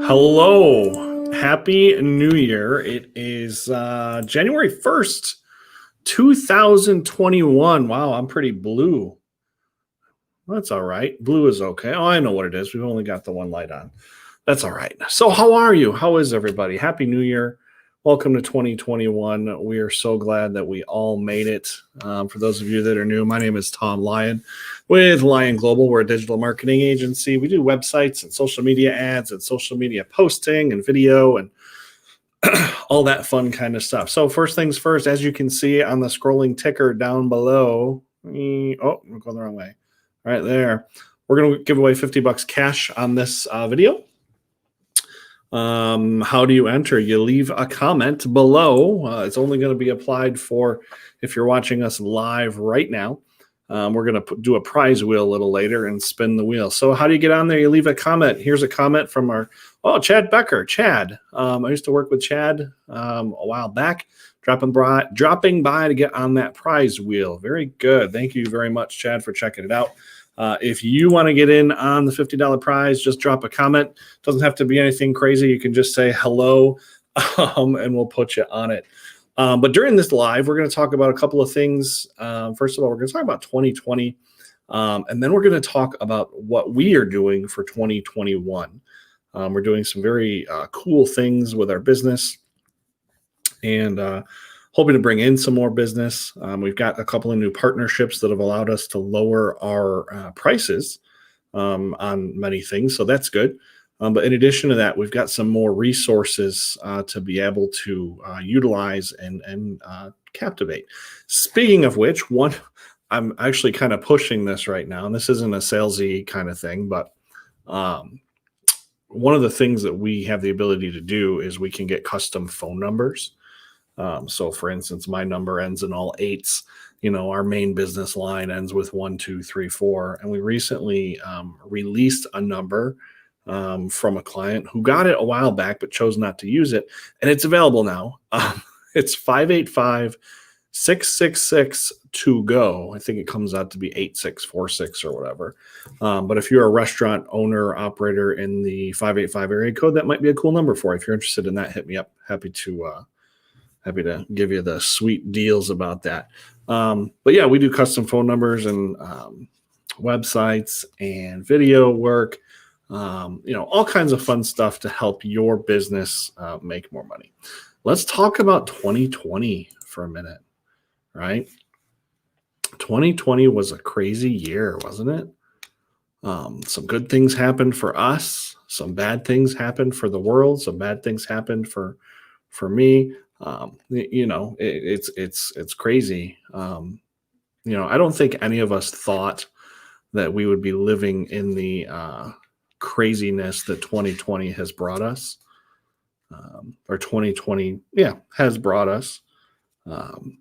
Hello. Happy New Year. It is January 1st, 2021. Wow, I'm pretty blue. That's all right. Blue is okay. Oh, I know what it is. We've only got the one light on. That's all right. So how are you? How is everybody? Happy New Year. Welcome to 2021. We are so glad that we all made it. For those of you that are new, my name is Tom Lyon with Lyon Global. We're a digital marketing agency. We do websites and social media ads and social media posting and video and all that fun kind of stuff. So first things first, as you can see on the scrolling ticker down below, I'm going the wrong way. Right there. We're going to give away $50 cash on this video. How do you enter? You leave a comment below. It's only going to be applied for if you're watching us live right now. We're going to do a prize wheel a little later and spin the wheel. So how do you get on there? You leave a comment. Here's a comment from Chad Becker. Chad. I used to work with Chad a while back, dropping by to get on that prize wheel. Very good. Thank you very much, Chad, for checking it out. If you want to get in on the $50 prize, just drop a comment. Doesn't have to be anything crazy. You can just say hello, and we'll put you on it. But during this live, we're going to talk about a couple of things. First of all, we're going to talk about 2020, and then we're going to talk about what we are doing for 2021. We're doing some very cool things with our business and hoping to bring in some more business. We've got a couple of new partnerships that have allowed us to lower our prices on many things, so that's good. But in addition to that, we've got some more resources to be able to utilize and captivate. Speaking of which, I'm actually kind of pushing this right now, and this isn't a salesy kind of thing, but one of the things that we have the ability to do is we can get custom phone numbers. So for instance, my number ends in all 8s. Our main business line ends with 1, 2, 3, 4. And we recently released a number from a client who got it a while back, but chose not to use it. And it's available now. It's 585-666-2GO. I think it comes out to be 8646 or whatever. But if you're a restaurant owner, operator in the 585 area code, that might be a cool number for you. If you're interested in that, hit me up. Happy to give you the sweet deals about that. But yeah, we do custom phone numbers and websites and video work, all kinds of fun stuff to help your business make more money. Let's talk about 2020 for a minute, right? 2020 was a crazy year, wasn't it? Some good things happened for us. Some bad things happened for the world. Some bad things happened for me. It's crazy. I don't think any of us thought that we would be living in the craziness that 2020 has brought us, or 2020, has brought us. I'm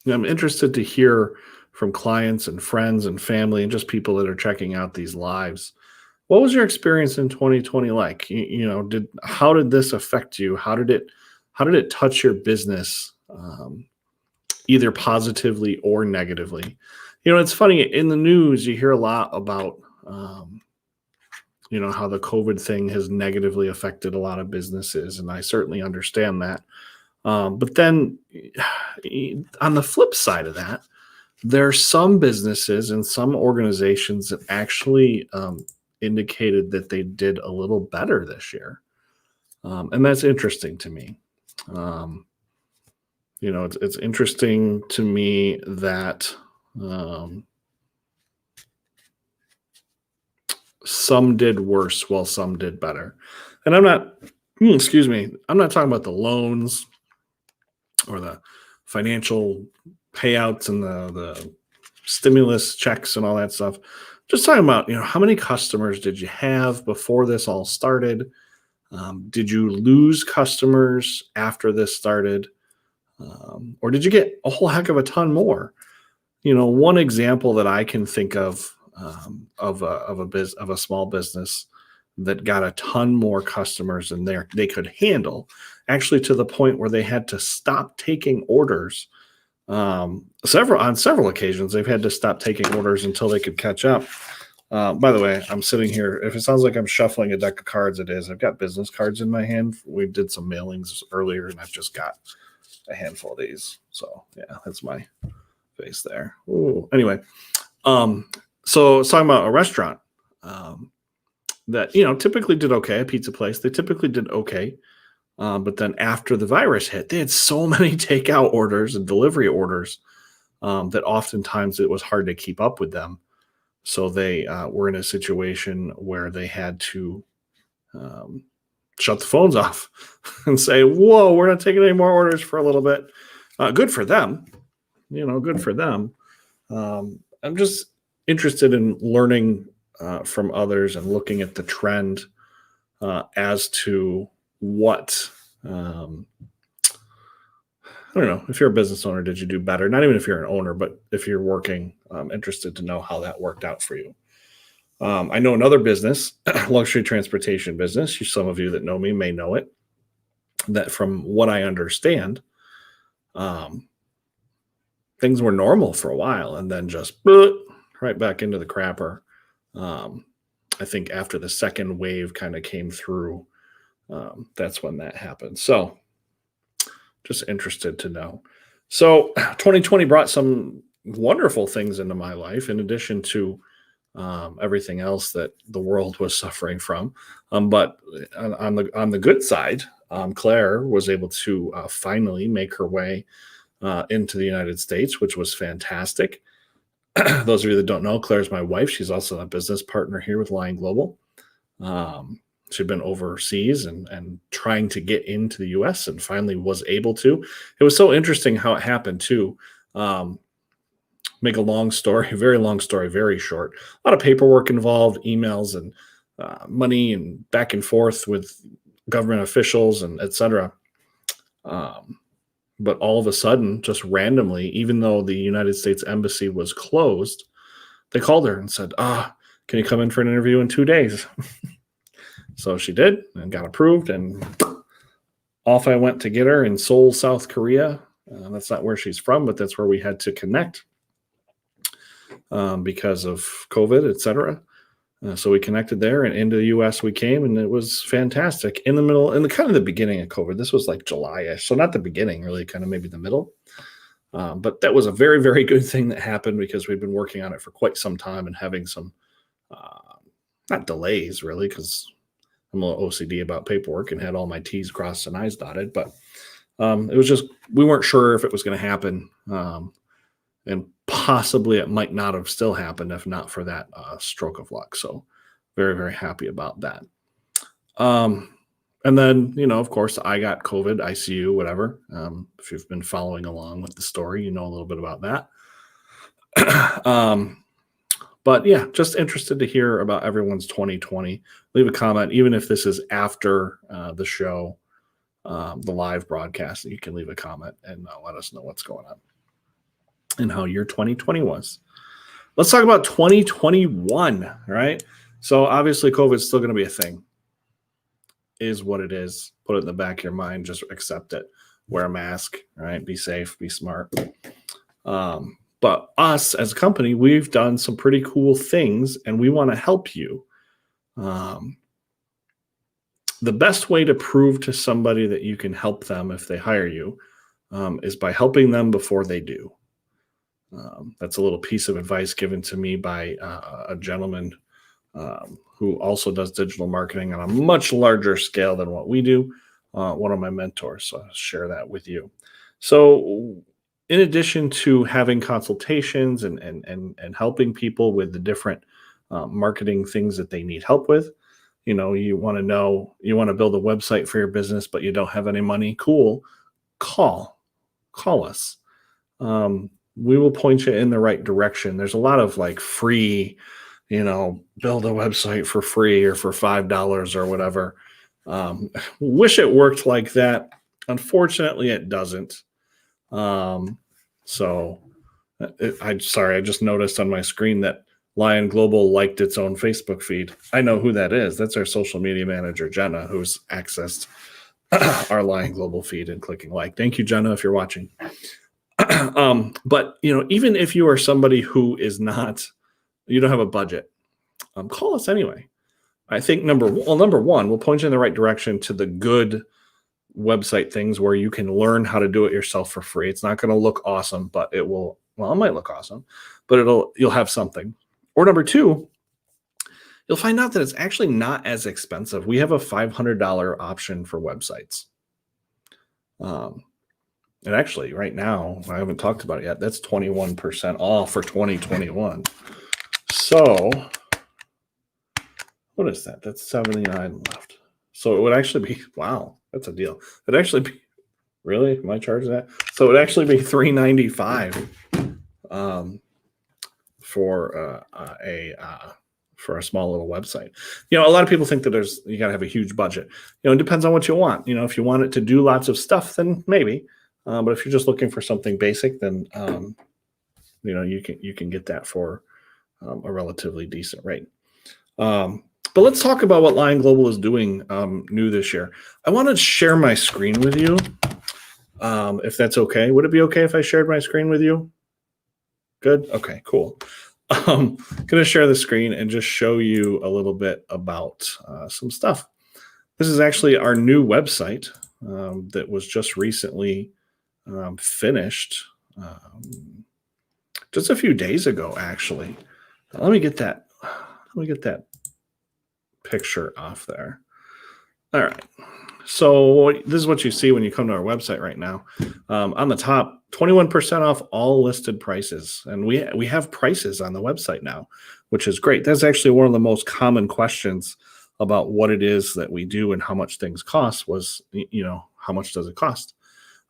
interested to hear from clients and friends and family and just people that are checking out these lives. What was your experience in 2020 like? How did this affect you? How did it touch your business, either positively or negatively? It's funny, in the news, you hear a lot about, how the COVID thing has negatively affected a lot of businesses, and I certainly understand that. But then on the flip side of that, there are some businesses and some organizations that actually indicated that they did a little better this year. And that's interesting to me. It's interesting to me that some did worse while some did better. And I'm not talking about the loans or the financial payouts and the stimulus checks and all that stuff. Just talking about, how many customers did you have before this all started? Did you lose customers after this started? Or did you get a whole heck of a ton more? One example that I can think of a small business that got a ton more customers than they could handle, actually to the point where they had to stop taking orders. On several occasions, they've had to stop taking orders until they could catch up. By the way, I'm sitting here. If it sounds like I'm shuffling a deck of cards, it is. I've got business cards in my hand. We did some mailings earlier, and I've just got a handful of these. So yeah, that's my face there. Ooh. Anyway, so I was talking about a restaurant that typically did okay. A pizza place, they typically did okay. But then after the virus hit, they had so many takeout orders and delivery orders that oftentimes it was hard to keep up with them. So they were in a situation where they had to um, shut the phones off and say, "Whoa, we're not taking any more orders for a little bit." Good for them, good for them. I'm just interested in learning from others and looking at the trend as to what. I don't know. If you're a business owner, did you do better? Not even if you're an owner, but if you're working, I'm interested to know how that worked out for you. I know another business, luxury transportation business. Some of you that know me may know it. That from what I understand, um, things were normal for a while and then just right back into the crapper. I think after the second wave kind of came through, that's when that happened. So just interested to know. So 2020 brought some wonderful things into my life in addition to everything else that the world was suffering from. But on the good side, Claire was able to finally make her way into the United States, which was fantastic. Those of you that don't know, Claire's my wife. She's also a business partner here with Lion Global. She'd been overseas and trying to get into the U.S. and finally was able to. It was so interesting how it happened too. Make a long story, very long story, very short. A lot of paperwork involved, emails and money and back and forth with government officials and etc. But all of a sudden, just randomly, even though the United States Embassy was closed, they called her and said, can you come in for an interview in 2 days? So she did and got approved, and off I went to get her in Seoul, South Korea. That's not where she's from, but that's where we had to connect because of COVID, etc. So we connected there, and into the U.S. we came, and it was fantastic. In the kind of the beginning of COVID, this was like July-ish, so not the beginning, really, kind of maybe the middle. But that was a very, very good thing that happened because we've been working on it for quite some time and having some, not delays really, because I'm a little OCD about paperwork and had all my T's crossed and I's dotted. But it was just, we weren't sure if it was going to happen. And possibly it might not have still happened if not for that stroke of luck. So very, very happy about that. And then, of course, I got COVID, ICU, whatever. If you've been following along with the story, you know a little bit about that. But yeah, just interested to hear about everyone's 2020. Leave a comment, even if this is after the show, the live broadcast, you can leave a comment and let us know what's going on and how your 2020 was. Let's talk about 2021, right? So obviously COVID is still going to be a thing. Is what it is. Put it in the back of your mind. Just accept it. Wear a mask, right? Be safe, be smart. But us as a company, we've done some pretty cool things and we want to help you. The best way to prove to somebody that you can help them if they hire you is by helping them before they do. That's a little piece of advice given to me by a gentleman who also does digital marketing on a much larger scale than what we do. One of my mentors, so I'll share that with you. So in addition to having consultations and helping people with the different marketing things that they need help with, you want to build a website for your business, but you don't have any money. Cool. Call us. We will point you in the right direction. There's a lot of like free, build a website for free or for $5 or whatever. Wish it worked like that. Unfortunately, it doesn't. I just noticed on my screen that Lion Global liked its own Facebook feed. I know who that is. That's our social media manager, Jenna, who's accessed our Lion Global feed and clicking like. Thank you, Jenna, if you're watching. But even if you are somebody who is not, you don't have a budget, call us anyway. I think number one, we'll point you in the right direction to the good website things where you can learn how to do it yourself for free. It's not going to look awesome, but it might look awesome, but you'll have something. Or number two, you'll find out that it's actually not as expensive. We have a $500 option for websites. Um, and actually, right now, I haven't talked about it yet. That's 21% off for 2021. So, what is that? That's 79 left. So it would actually be, wow, that's a deal. It'd actually be, really? Am I charging that? So it would actually be $395 for for a small little website. A lot of people think that you got to have a huge budget. It depends on what you want. If you want it to do lots of stuff, then maybe. But if you're just looking for something basic, then you can get that for a relatively decent rate. But let's talk about what Lion Global is doing new this year. I want to share my screen with you, if that's okay. Would it be okay if I shared my screen with you? Good. Okay, cool. I'm going to share the screen and just show you a little bit about some stuff. This is actually our new website that was just recently finished just a few days ago, actually. Let me get that picture off there. All right. So this is what you see when you come to our website right now. On the top, 21% off all listed prices. And we have prices on the website now, which is great. That's actually one of the most common questions about what it is that we do and how much things cost was, how much does it cost?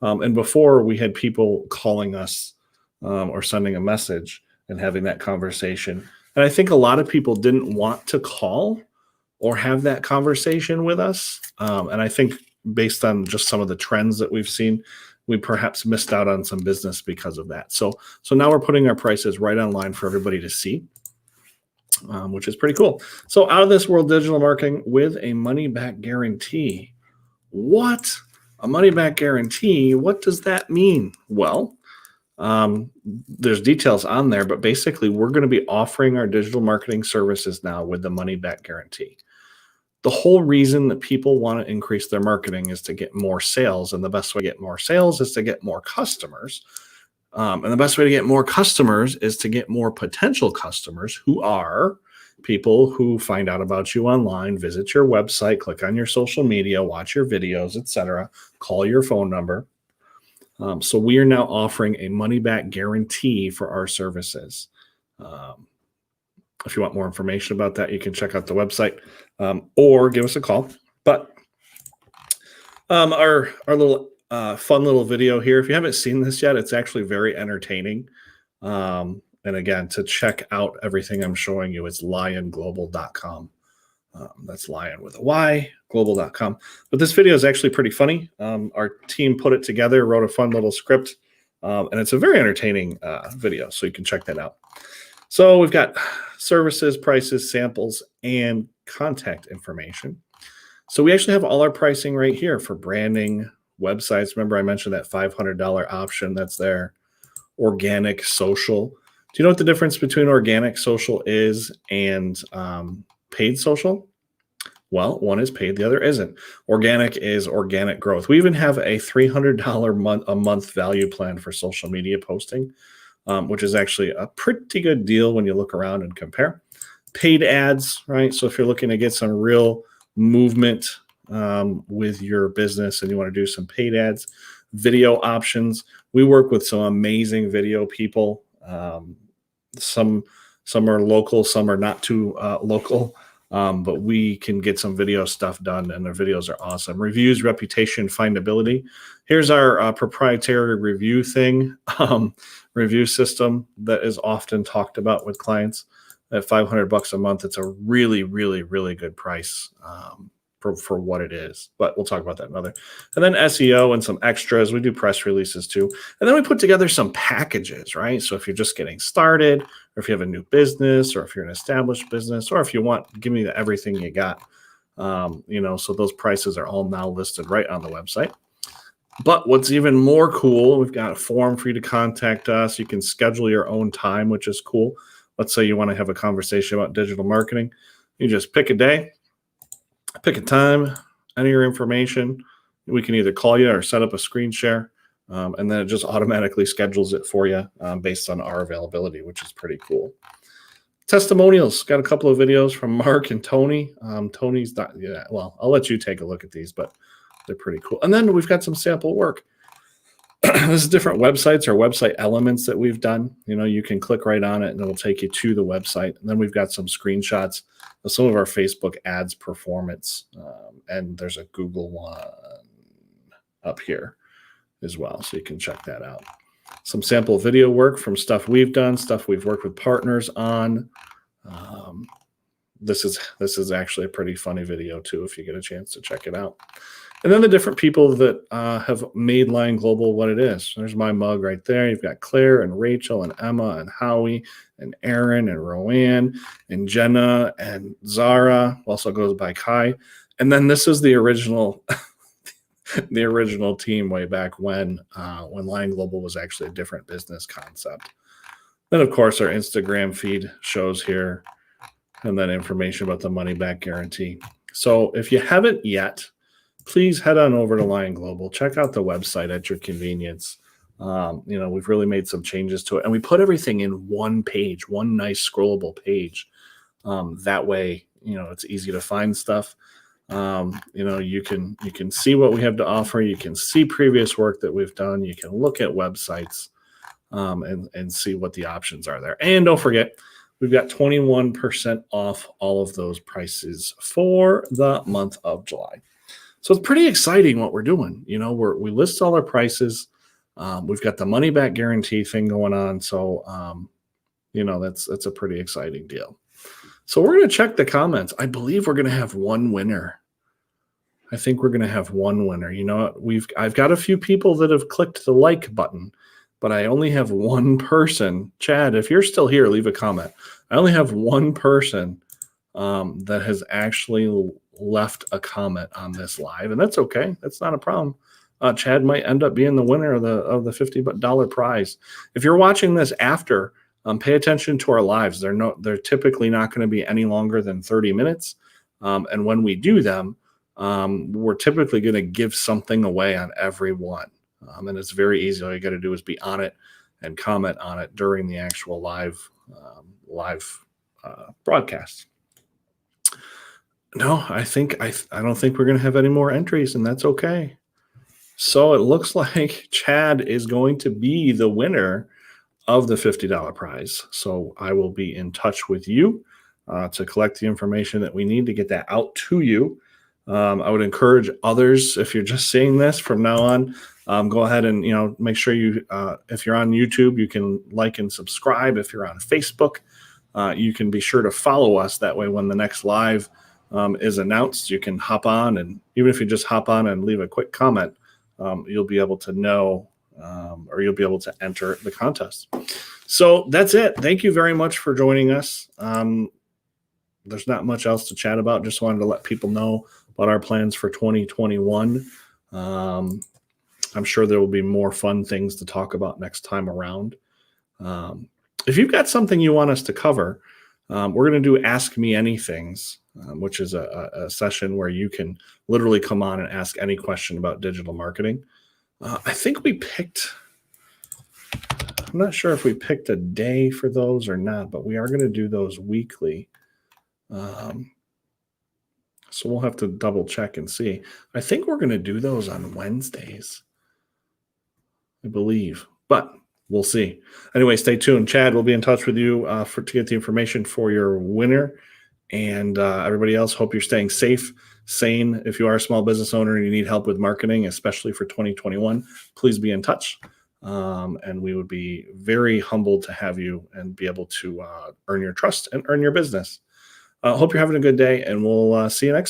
And before we had people calling us or sending a message and having that conversation. And I think a lot of people didn't want to call or have that conversation with us. And I think based on just some of the trends that we've seen, we perhaps missed out on some business because of that. So now we're putting our prices right online for everybody to see, which is pretty cool. So Out of This World Digital Marketing with a money-back guarantee. What? A money-back guarantee? What does that mean? Well, there's details on there, but basically we're going to be offering our digital marketing services now with the money-back guarantee. The whole reason that people want to increase their marketing is to get more sales. And the best way to get more sales is to get more customers. And the best way to get more customers is to get more potential customers, who are people who find out about you online, visit your website, click on your social media, watch your videos, etc., call your phone number. So we are now offering a money-back guarantee for our services. If you want more information about that, you can check out the website or give us a call. But our little fun little video here, if you haven't seen this yet, it's actually very entertaining. And again, to check out everything I'm showing you, it's lionglobal.com. That's Lion with a Y, global.com. But this video is actually pretty funny. Our team put it together, wrote a fun little script, and it's a very entertaining video, so you can check that out. So we've got services, prices, samples, and contact information. So we actually have all our pricing right here for branding, websites. Remember I mentioned that $500 option that's there. Organic, social. Do you know what the difference between organic, social is and paid social? Well, one is paid, the other isn't. Organic is organic growth. We even have a $300 a month value plan for social media posting, which is actually a pretty good deal when you look around and compare. Paid ads, right? So if you're looking to get some real movement with your business and you want to do some paid ads, video options. We work with some amazing video people. Some are local, some are not too local. But we can get some video stuff done, and their videos are awesome. Reviews, reputation, findability. Here's our proprietary review review system that is often talked about with clients. At $500 a month, it's a really, really, really good price for what it is. But we'll talk about that another. And then SEO and some extras. We do press releases too. And then we put together some packages, right? So if you're just getting started, or if you have a new business, or if you're an established business, or if you want, give me everything you got. So those prices are all now listed right on the website. But what's even more cool, we've got a form for you to contact us. You can schedule your own time, which is cool. Let's say you want to have a conversation about digital marketing. You just pick a day, pick a time, enter your information. We can either call you or set up a screen share, and then it just automatically schedules it for you based on our availability, which is pretty cool. Testimonials. Got a couple of videos from Mark and Tony. Tony's not, well, I'll let you take a look at these, but They're pretty cool. And then we've got some sample work. This is different websites or website elements that we've done. You can click right on it and it'll take you to the website. And then we've got some screenshots of some of our Facebook ads performance. And there's a Google one up here as well. So you can check that out. Some sample video work from stuff we've done, stuff we've worked with partners on. This is actually a pretty funny video too, if you get a chance to check it out. And then the different people that have made Lion Global what it is. There's my mug right there. You've got Claire and Rachel and Emma and Howie and Aaron and Roanne and Jenna and Zara, who also goes by Kai. And then this is the original the original team way back when Lion Global was actually a different business concept. Then, of course, our Instagram feed shows here, and then information about the money back guarantee. So if you haven't yet, please head on over to Lion Global. Check out the website at your convenience. We've really made some changes to it, and we put everything in one page, one nice scrollable page. That way, it's easy to find stuff. You can see what we have to offer. You can see previous work that we've done. You can look at websites and see what the options are there. And don't forget, we've got 21% off all of those prices for the month of July. So it's pretty exciting what we're doing. We list all our prices. We've got the money back guarantee thing going on. So, that's a pretty exciting deal. So we're going to check the comments. I believe we're going to have one winner. I think we're going to have one winner. I've got a few people that have clicked the like button, but I only have one person. Chad, if you're still here, leave a comment. I only have one person that has actually left a comment on this live, and that's okay. That's not a problem. Chad might end up being the winner of the $50 prize. If you're watching this after, pay attention to our lives. They're typically not going to be any longer than 30 minutes. And when we do them, we're typically going to give something away on every one. And it's very easy. All you got to do is be on it and comment on it during the actual live broadcast. No, I don't think we're going to have any more entries, and that's okay. So it looks like Chad is going to be the winner of the $50 prize. So I will be in touch with you to collect the information that we need to get that out to you. I would encourage others, if you're just seeing this from now on, go ahead and make sure you, if you're on YouTube, you can like and subscribe. If you're on Facebook, you can be sure to follow us. That way, when the next live is announced, you can hop on, and even if you just hop on and leave a quick comment, you'll be able to know, or you'll be able to enter the contest. So that's it. Thank you very much for joining us. There's not much else to chat about. Just wanted to let people know about our plans for 2021. I'm sure there will be more fun things to talk about next time around. If you've got something you want us to cover, we're going to do Ask Me Anythings, which is a session where you can literally come on and ask any question about digital marketing. I think we picked, I'm not sure if we picked a day for those or not, but we are going to do those weekly. So we'll have to double check and see. I think we're going to do those on Wednesdays, I believe, but we'll see. Anyway, stay tuned. Chad will be in touch with you to get the information for your winner. And everybody else, hope you're staying safe, sane. If you are a small business owner and you need help with marketing, especially for 2021, please be in touch. And we would be very humbled to have you and be able to earn your trust and earn your business. Hope you're having a good day, and we'll see you next time.